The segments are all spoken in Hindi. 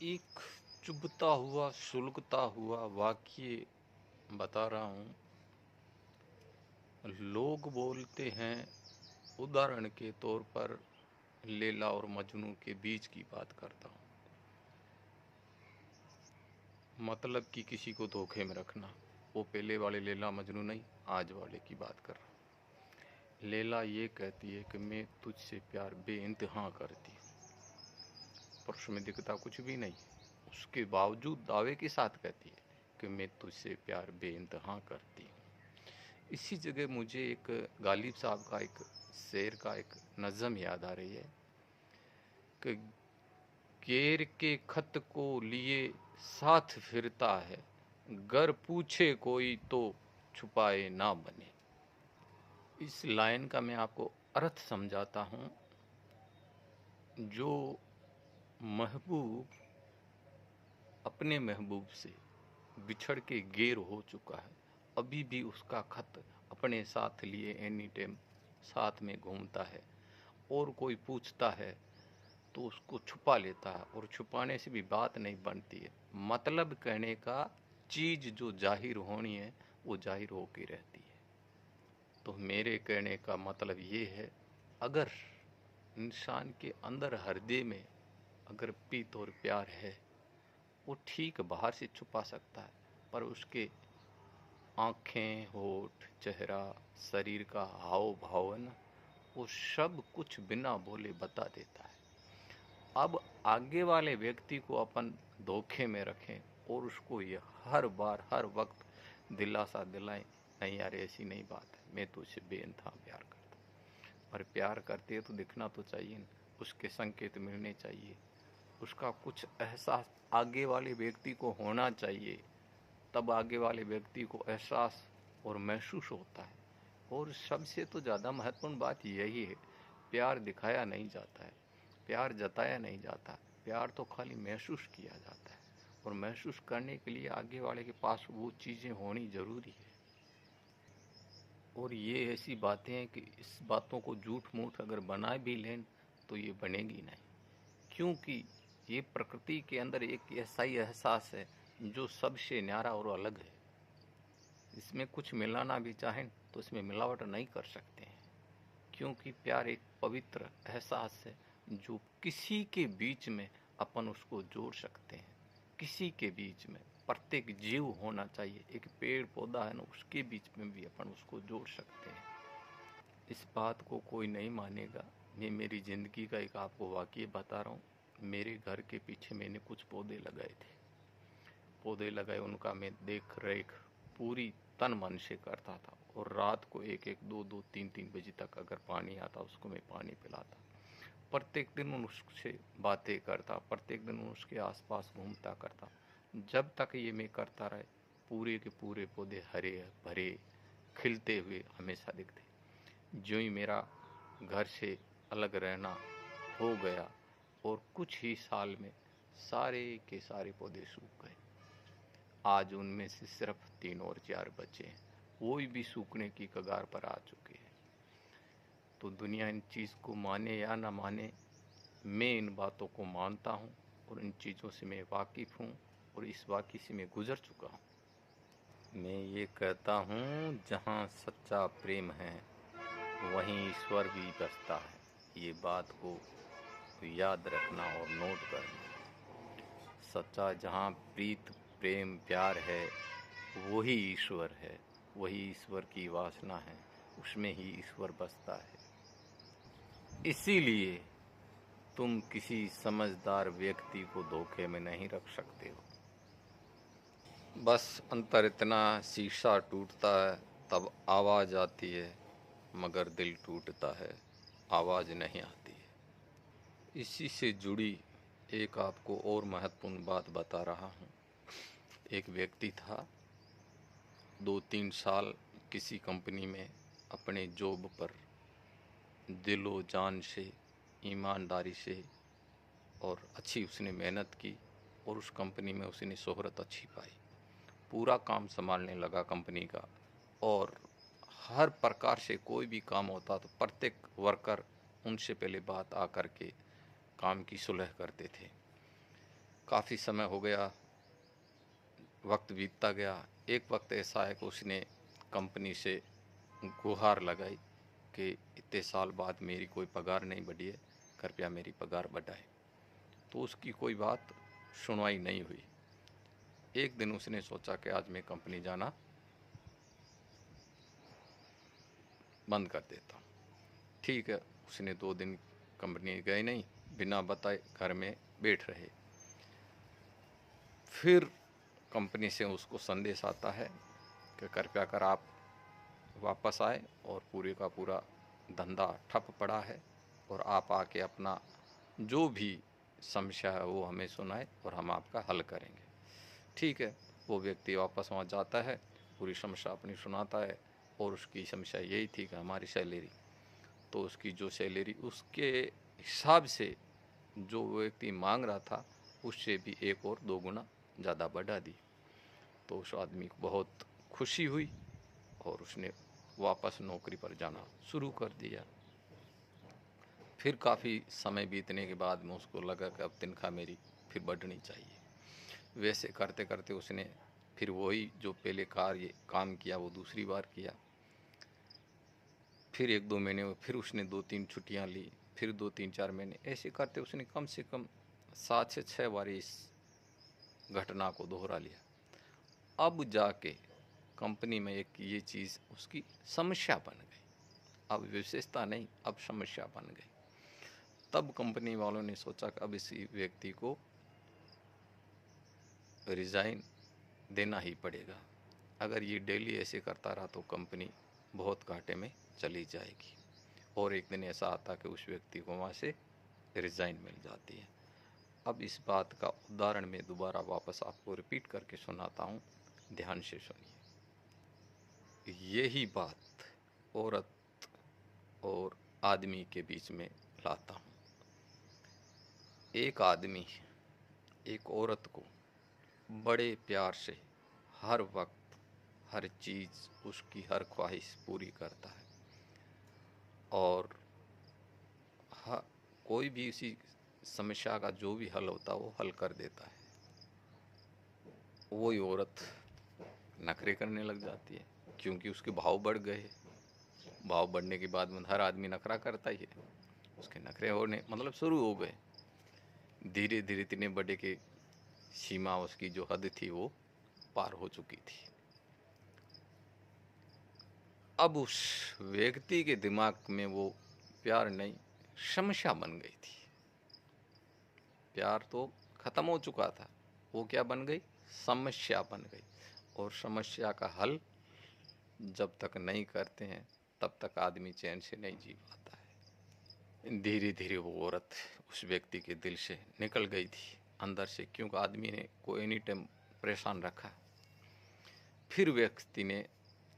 एक चुभता हुआ, सुलगता हुआ वाक्य बता रहा हूँ। लोग बोलते हैं, उदाहरण के तौर पर लैला और मजनू के बीच की बात करता हूँ। मतलब कि किसी को धोखे में रखना। वो पहले वाले लैला मजनू नहीं, आज वाले की बात कर रहा हूँ। लैला ये कहती है कि मैं तुझसे प्यार बेइंतहा करती हूँ, पर उसमें दिखता कुछ भी नहीं। उसके बावजूद दावे के साथ कहती है कि मैं तुझसे प्यार बेइंतहा करती हूँ। इसी जगह मुझे एक गालिब साहब का एक शेर का एक नज़म याद आ रही है कि गैर के खत को लिए साथ फिरता है, गर पूछे कोई तो छुपाए ना बने। इस लाइन का मैं आपको अर्थ समझाता हूँ। जो महबूब अपने महबूब से बिछड़ के गैर हो चुका है, अभी भी उसका खत अपने साथ लिए एनी टाइम साथ में घूमता है, और कोई पूछता है तो उसको छुपा लेता है, और छुपाने से भी बात नहीं बनती है। मतलब कहने का चीज़ जो जाहिर होनी है वो जाहिर होकर रहती है। तो मेरे कहने का मतलब ये है, अगर इंसान के अंदर हृदय में अगर प्रीत और प्यार है, वो ठीक बाहर से छुपा सकता है, पर उसके आँखें, होठ, चेहरा, शरीर का हाव भाव है ना, वो सब कुछ बिना बोले बता देता है। अब आगे वाले व्यक्ति को अपन धोखे में रखें और उसको ये हर बार हर वक्त दिलासा दिलाएं, नहीं यार ऐसी नहीं बात है, मैं तुझसे बेइंतहा प्यार करता हूँ। पर प्यार करते तो दिखना तो चाहिए ना, उसके संकेत मिलने चाहिए, उसका कुछ एहसास आगे वाले व्यक्ति को होना चाहिए। तब आगे वाले व्यक्ति को एहसास और महसूस होता है। और सबसे तो ज़्यादा महत्वपूर्ण बात यही है, प्यार दिखाया नहीं जाता है, प्यार जताया नहीं जाता, प्यार तो खाली महसूस किया जाता है। और महसूस करने के लिए आगे वाले के पास वो चीज़ें होनी ज़रूरी है। और ये ऐसी बातें हैं कि इस बातों को झूठ मूठ अगर बना भी लें तो ये बनेगी नहीं, क्योंकि ये प्रकृति के अंदर एक ऐसा ही एहसास है जो सबसे न्यारा और अलग है। इसमें कुछ मिलाना भी चाहें तो इसमें मिलावट नहीं कर सकते हैं, क्योंकि प्यार एक पवित्र एहसास है जो किसी के बीच में अपन उसको जोड़ सकते हैं। किसी के बीच में प्रत्येक जीव होना चाहिए, एक पेड़ पौधा है ना, उसके बीच में भी अपन उसको जोड़ सकते हैं। इस बात को कोई नहीं मानेगा। मैं मेरी ज़िंदगी का एक आपको वाक़या बता रहा हूँ। मेरे घर के पीछे मैंने कुछ पौधे लगाए थे। पौधे लगाए, उनका मैं देख रेख पूरी तन मन से करता था, और रात को एक एक दो दो तीन तीन बजे तक अगर पानी आता उसको मैं पानी पिलाता। प्रत्येक दिन उससे बातें करता, प्रत्येक दिन उसके आसपास घूमता करता। जब तक ये मैं करता रहे, पूरे के पूरे पौधे हरे भरे खिलते हुए हमेशा दिखते। ज्यों ही मेरा घर से अलग रहना हो गया, और कुछ ही साल में सारे के सारे पौधे सूख गए। आज उनमें से सिर्फ 3 और 4 बचे हैं, वो भी सूखने की कगार पर आ चुके हैं। तो दुनिया इन चीज़ को माने या ना माने, मैं इन बातों को मानता हूँ, और इन चीज़ों से मैं वाकिफ़ हूँ, और इस वाक़ई से मैं गुज़र चुका हूँ। मैं ये कहता हूँ, जहाँ सच्चा प्रेम है वहीं ईश्वर भी बसता है। ये बात को याद रखना और नोट करना। सच्चा जहाँ प्रीत प्रेम प्यार है वही ईश्वर है, वही ईश्वर की वासना है, उसमें ही ईश्वर बसता है। इसीलिए तुम किसी समझदार व्यक्ति को धोखे में नहीं रख सकते हो। बस अंतर इतना, शीशा टूटता है तब आवाज़ आती है, मगर दिल टूटता है आवाज़ नहीं आती है। इसी से जुड़ी एक आपको और महत्वपूर्ण बात बता रहा हूँ। एक व्यक्ति था, 2-3 साल किसी कंपनी में अपने जॉब पर दिलो जान से, ईमानदारी से और अच्छी उसने मेहनत की, और उस कंपनी में उसने शोहरत अच्छी पाई। पूरा काम संभालने लगा कंपनी का, और हर प्रकार से कोई भी काम होता तो प्रत्येक वर्कर उनसे पहले बात आकर के काम की सुलह करते थे। काफ़ी समय हो गया, वक्त बीतता गया। एक वक्त ऐसा है कि उसने कंपनी से गुहार लगाई कि इतने साल बाद मेरी कोई पगार नहीं बढ़ी है, कृपया मेरी पगार बढ़ाए। तो उसकी कोई बात सुनवाई नहीं हुई। एक दिन उसने सोचा कि आज मैं कंपनी जाना बंद कर देता हूँ। ठीक है, उसने 2 दिन कंपनी गए नहीं, बिना बताए घर में बैठ रहे। फिर कंपनी से उसको संदेश आता है कि कृपया कर आप वापस आए और पूरे का पूरा धंधा ठप पड़ा है और आप आके अपना जो भी समस्या है वो हमें सुनाए और हम आपका हल करेंगे। ठीक है, वो व्यक्ति वापस वहाँ जाता है, पूरी समस्या अपनी सुनाता है और उसकी समस्या यही थी कि हमारी सैलरी, तो उसकी जो सैलरी उसके हिसाब से जो व्यक्ति मांग रहा था उससे भी 1 और 2 गुना ज़्यादा बढ़ा दी। तो उस आदमी को बहुत खुशी हुई और उसने वापस नौकरी पर जाना शुरू कर दिया। फिर काफ़ी समय बीतने के बाद में उसको लगा कि अब तनख्वाह मेरी फिर बढ़नी चाहिए। वैसे करते करते उसने फिर वही जो पहले काम किया वो दूसरी बार किया। फिर 1-2 महीने फिर उसने 2-3 छुट्टियां ली, फिर 2-3-4 महीने ऐसे करते उसने कम से कम 7 से 6 बार इस घटना को दोहरा लिया। अब जाके कंपनी में एक ये चीज़ उसकी समस्या बन गई। अब विशेषता नहीं, अब समस्या बन गई। तब कंपनी वालों ने सोचा कि अब इसी व्यक्ति को रिज़ाइन देना ही पड़ेगा। अगर ये डेली ऐसे करता रहा तो कंपनी बहुत घाटे में चली जाएगी। और एक दिन ऐसा आता कि उस व्यक्ति को वहाँ से रिज़ाइन मिल जाती है। अब इस बात का उदाहरण मैं दोबारा वापस आपको रिपीट करके सुनाता हूँ, ध्यान से सुनिए। यही बात औरत और आदमी के बीच में लाता हूँ। एक आदमी एक औरत को बड़े प्यार से हर वक्त हर चीज़ उसकी हर ख्वाहिश पूरी करता है और कोई भी उसी समस्या का जो भी हल होता है वो हल कर देता है। वही औरत नखरे करने लग जाती है क्योंकि उसके भाव बढ़ गए। भाव बढ़ने के बाद में हर आदमी नखरा करता ही है। उसके नखरे होने मतलब शुरू हो गए। धीरे धीरे इतने बड़े के सीमा उसकी जो हद थी वो पार हो चुकी थी। अब उस व्यक्ति के दिमाग में वो प्यार नहीं समस्या बन गई थी। प्यार तो खत्म हो चुका था, वो क्या बन गई? समस्या बन गई। और समस्या का हल जब तक नहीं करते हैं तब तक आदमी चैन से नहीं जी पाता है। धीरे धीरे वो औरत उस व्यक्ति के दिल से निकल गई थी अंदर से, क्योंकि आदमी ने को एनी टाइम परेशान रखा। फिर व्यक्ति ने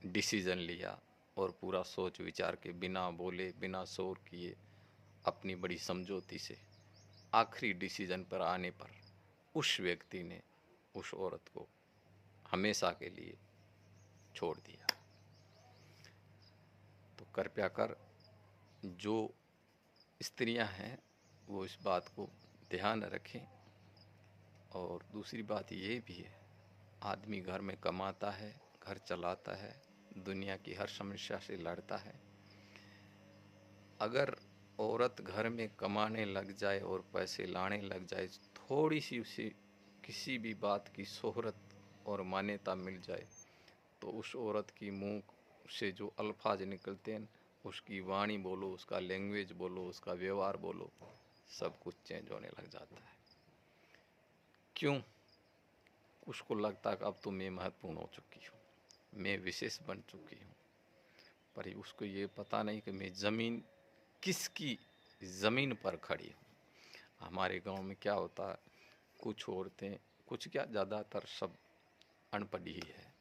डिसीजन लिया और पूरा सोच विचार के बिना बोले बिना शोर किए अपनी बड़ी समझौती से आखिरी डिसीजन पर आने पर उस व्यक्ति ने उस औरत को हमेशा के लिए छोड़ दिया। तो कृपया कर जो स्त्रियां हैं वो इस बात को ध्यान रखें। और दूसरी बात ये भी है, आदमी घर में कमाता है, घर चलाता है, दुनिया की हर समस्या से लड़ता है। अगर औरत घर में कमाने लग जाए और पैसे लाने लग जाए, थोड़ी सी उसे किसी भी बात की शोहरत और मान्यता मिल जाए तो उस औरत की मुंह से जो अल्फाज निकलते हैं, उसकी वाणी बोलो, उसका लैंग्वेज बोलो, उसका व्यवहार बोलो, सब कुछ चेंज होने लग जाता है। क्यों? उसको लगता है कि अब तो मैं महत्वपूर्ण हो चुकी हूँ, मैं विशेष बन चुकी हूँ। पर उसको ये पता नहीं कि मैं ज़मीन किसकी ज़मीन पर खड़ी हूँ। हमारे गांव में क्या होता है, कुछ औरतें, कुछ क्या ज़्यादातर सब अनपढ़ी ही है।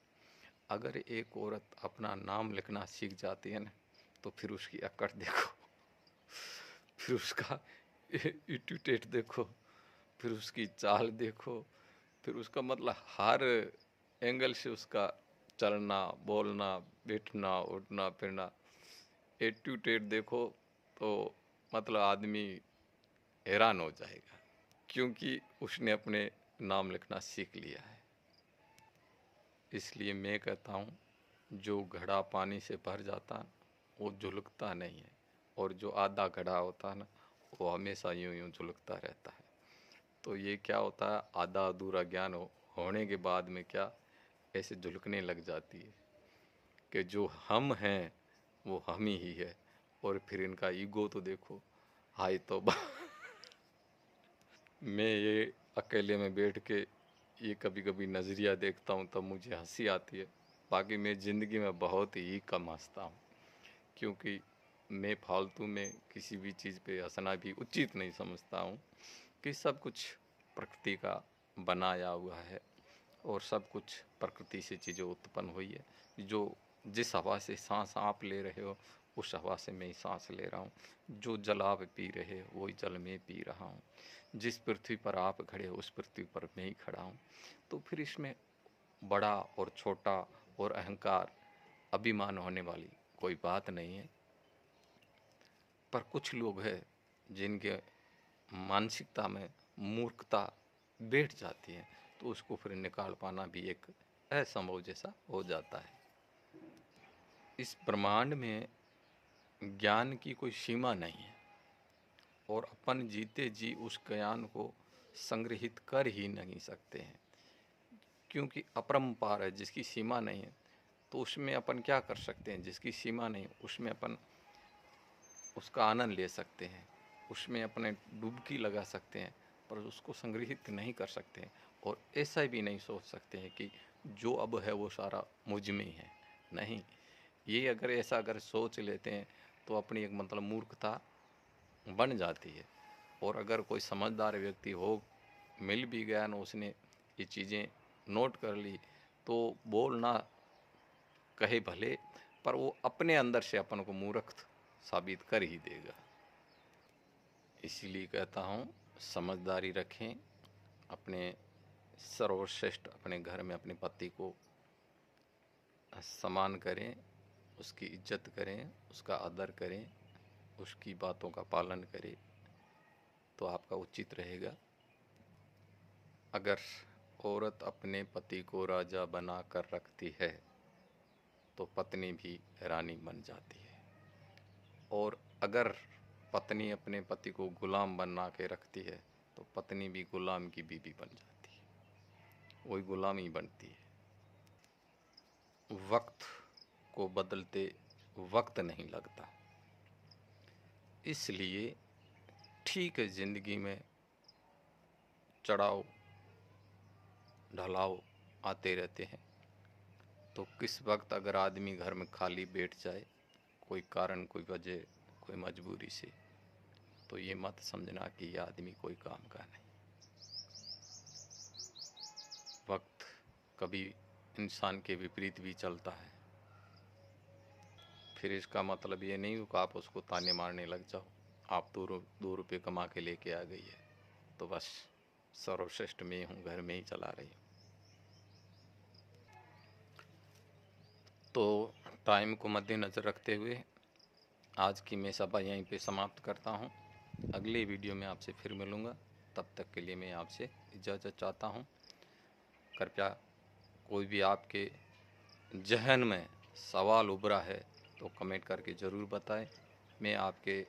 अगर एक औरत अपना नाम लिखना सीख जाती है ना तो फिर उसकी अकड़ देखो, फिर उसका एटीट्यूड देखो, फिर उसकी चाल देखो, फिर उसका मतलब हर एंगल से उसका चलना बोलना बैठना उठना फिरना एटीट्यूड देखो तो मतलब आदमी हैरान हो जाएगा। क्योंकि उसने अपने नाम लिखना सीख लिया है। इसलिए मैं कहता हूँ, जो घड़ा पानी से भर जाता वो झुलकता नहीं है, और जो आधा घड़ा होता है ना, वो हमेशा यूं यूं झुलकता रहता है। तो ये क्या होता है, आधा अधूरा ज्ञान होने के बाद में क्या ऐसे झुलकने लग जाती है कि जो हम हैं वो हम ही है। और फिर इनका ईगो तो देखो, हाय तौबा। मैं ये अकेले में बैठ के ये कभी कभी नज़रिया देखता हूँ तब मुझे हंसी आती है। बाकी मैं ज़िंदगी में बहुत ही कम हंसता हूँ, क्योंकि मैं फालतू में किसी भी चीज़ पे हंसना भी उचित नहीं समझता हूँ कि सब कुछ प्रकृति का बनाया हुआ है, और सब कुछ प्रकृति से चीज़ें उत्पन्न हुई है। जो जिस हवा से सांस आप ले रहे हो, उस हवा से मैं सांस ले रहा हूँ। जो जल आप पी रहे हो, वही जल मैं पी रहा हूँ। जिस पृथ्वी पर आप खड़े हो, उस पृथ्वी पर मैं ही खड़ा हूँ। तो फिर इसमें बड़ा और छोटा और अहंकार, अभिमान होने वाली कोई बात नहीं है। पर कुछ लोग हैं जिनके मानसिकता में मूर्खता बैठ जाती है, तो उसको फिर निकाल पाना भी एक असंभव जैसा हो जाता है। इस ब्रह्मांड में ज्ञान की कोई सीमा नहीं है, और अपन जीते जी उस ज्ञान को संग्रहित कर ही नहीं सकते हैं, क्योंकि अपरंपार है। जिसकी सीमा नहीं है तो उसमें अपन क्या कर सकते हैं, जिसकी सीमा नहीं उसमें अपन उसका आनंद ले सकते हैं, उसमें अपने डुबकी लगा सकते हैं, पर उसको संग्रहित नहीं कर सकते हैं। और ऐसा भी नहीं सोच सकते हैं कि जो अब है वो सारा मुझ में ही है। नहीं, ये अगर ऐसा अगर सोच लेते हैं तो अपनी एक मतलब मूर्खता बन जाती है। और अगर कोई समझदार व्यक्ति हो, मिल भी गया ना, उसने ये चीज़ें नोट कर ली, तो बोलना कहे भले, पर वो अपने अंदर से अपन को मूर्ख साबित कर ही देगा। इसीलिए कहता हूँ, समझदारी रखें, अपने सर्वश्रेष्ठ अपने घर में अपने पति को सम्मान करें, उसकी इज्जत करें, उसका आदर करें, उसकी बातों का पालन करें, तो आपका उचित रहेगा। अगर औरत अपने पति को राजा बना कर रखती है तो पत्नी भी रानी बन जाती है, और अगर पत्नी अपने पति को गुलाम बना के रखती है तो पत्नी भी गुलाम की बीवी बन जाती है, वही गुलाम ही बनती है। वक्त को बदलते वक्त नहीं लगता, इसलिए ठीक है, ज़िंदगी में चढ़ाव ढलाव आते रहते हैं। तो किस वक्त अगर आदमी घर में खाली बैठ जाए, कोई कारण, कोई वजह, कोई मजबूरी से, तो ये मत समझना कि यह आदमी कोई काम का नहीं। वक्त कभी इंसान के विपरीत भी चलता है। फिर इसका मतलब ये नहीं हो कि आप उसको ताने मारने लग जाओ। आप 2 रुपये कमा के लेके आ गई है तो बस सर्वश्रेष्ठ मैं हूँ, घर में ही चला रही हूँ। तो टाइम को मद्देनज़र रखते हुए आज की मैं सभा यहीं पे समाप्त करता हूँ। अगले वीडियो में आपसे फिर मिलूँगा, तब तक के लिए मैं आपसे इजाज़त चाहता हूँ। कृपया कोई भी आपके जहन में सवाल उभरा है तो कमेंट करके ज़रूर बताएं। मैं आपके